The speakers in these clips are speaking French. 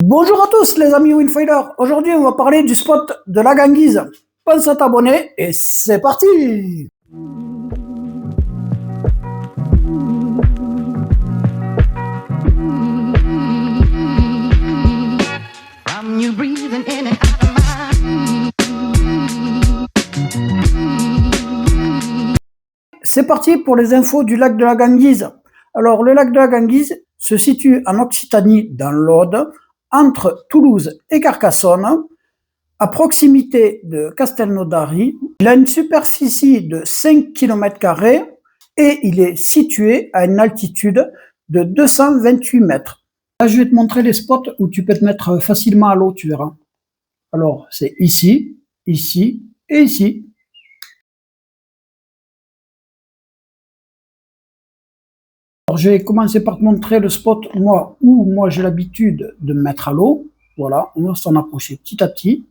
Bonjour à tous les amis Winfighter. Aujourd'hui on va parler du spot de la Ganguise. Pense à t'abonner et c'est parti. C'est parti pour les infos du lac de la Ganguise. Alors le lac de la Ganguise se situe en Occitanie dans l'Aude, entre Toulouse et Carcassonne, à proximité de Castelnaudary. Il a une superficie de 5 km² et il est situé à une altitude de 228 mètres. Là, je vais te montrer les spots où tu peux te mettre facilement à l'eau, tu verras. Alors, c'est ici, ici et ici. Alors, je vais commencer par te montrer le spot où moi j'ai l'habitude de me mettre à l'eau. Voilà, on va s'en approcher petit à petit.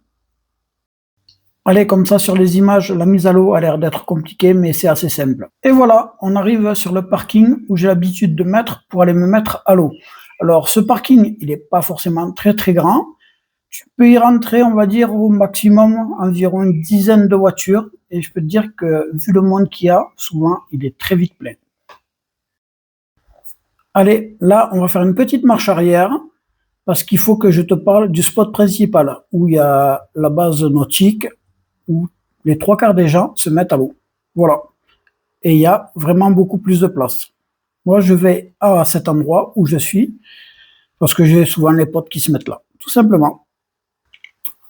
Allez, comme ça sur les images, la mise à l'eau a l'air d'être compliquée, mais c'est assez simple. Et voilà, on arrive sur le parking où j'ai l'habitude de mettre pour aller me mettre à l'eau. Alors ce parking, il n'est pas forcément très grand. Tu peux y rentrer, on va dire, au maximum environ une dizaine de voitures. Et je peux te dire que vu le monde qu'il y a, souvent, il est très vite plein. Allez, là, on va faire une petite marche arrière parce qu'il faut que je te parle du spot principal où il y a la base nautique, où les 3/4 des gens se mettent à l'eau. Voilà. Et il y a vraiment beaucoup plus de place. Moi, je vais à cet endroit où je suis, parce que j'ai souvent les potes qui se mettent là, tout simplement.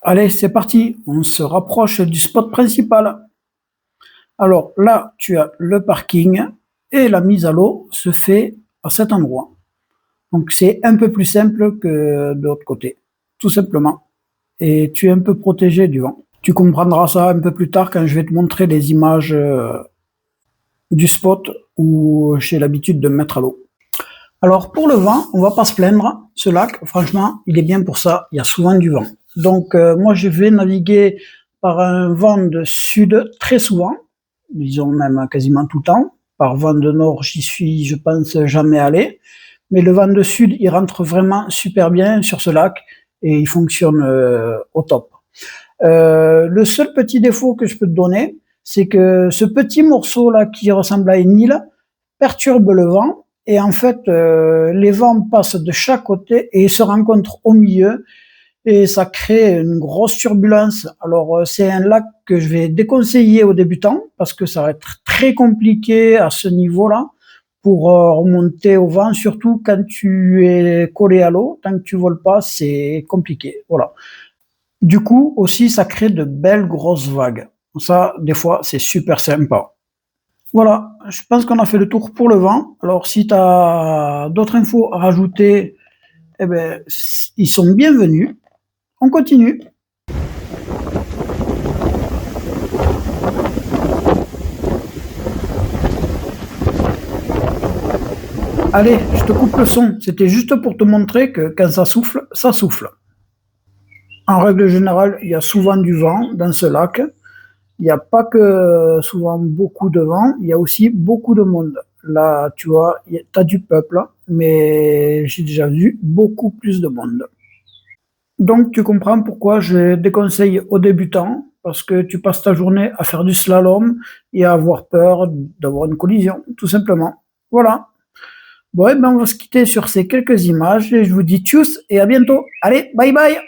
Allez, c'est parti, on se rapproche du spot principal. Alors là, tu as le parking et la mise à l'eau se fait à cet endroit. Donc c'est un peu plus simple que de l'autre côté, tout simplement. Et tu es un peu protégé du vent. Tu comprendras ça un peu plus tard quand je vais te montrer les images du spot où j'ai l'habitude de me mettre à l'eau. Alors pour le vent, on va pas se plaindre. Ce lac, franchement, il est bien pour ça. Il y a souvent du vent. Donc moi, je vais naviguer par un vent de sud très souvent, disons même quasiment tout le temps. Par vent de nord, j'y suis, je pense, jamais allé. Mais le vent de sud, il rentre vraiment super bien sur ce lac et il fonctionne au top. Le seul petit défaut que je peux te donner, c'est que ce petit morceau là qui ressemble à une île perturbe le vent et en fait les vents passent de chaque côté et se rencontrent au milieu et ça crée une grosse turbulence. Alors c'est un lac que je vais déconseiller aux débutants parce que ça va être très compliqué à ce niveau-là pour remonter au vent, surtout quand tu es collé à l'eau. Tant que tu voles pas, c'est compliqué. Voilà. Du coup, aussi, ça crée de belles grosses vagues. Ça, des fois, c'est super sympa. Voilà, je pense qu'on a fait le tour pour le vent. Alors, si tu as d'autres infos à rajouter, eh ben, ils sont bienvenus. On continue. Allez, je te coupe le son. C'était juste pour te montrer que quand ça souffle, ça souffle. En règle générale, il y a souvent du vent dans ce lac. Il n'y a pas que souvent beaucoup de vent, il y a aussi beaucoup de monde. Là, tu vois, tu as du peuple, mais j'ai déjà vu beaucoup plus de monde. Donc, tu comprends pourquoi je déconseille aux débutants, parce que tu passes ta journée à faire du slalom et à avoir peur d'avoir une collision, tout simplement. Voilà. Bon, et ben on va se quitter sur ces quelques images et je vous dis tchuss et à bientôt. Allez, bye bye!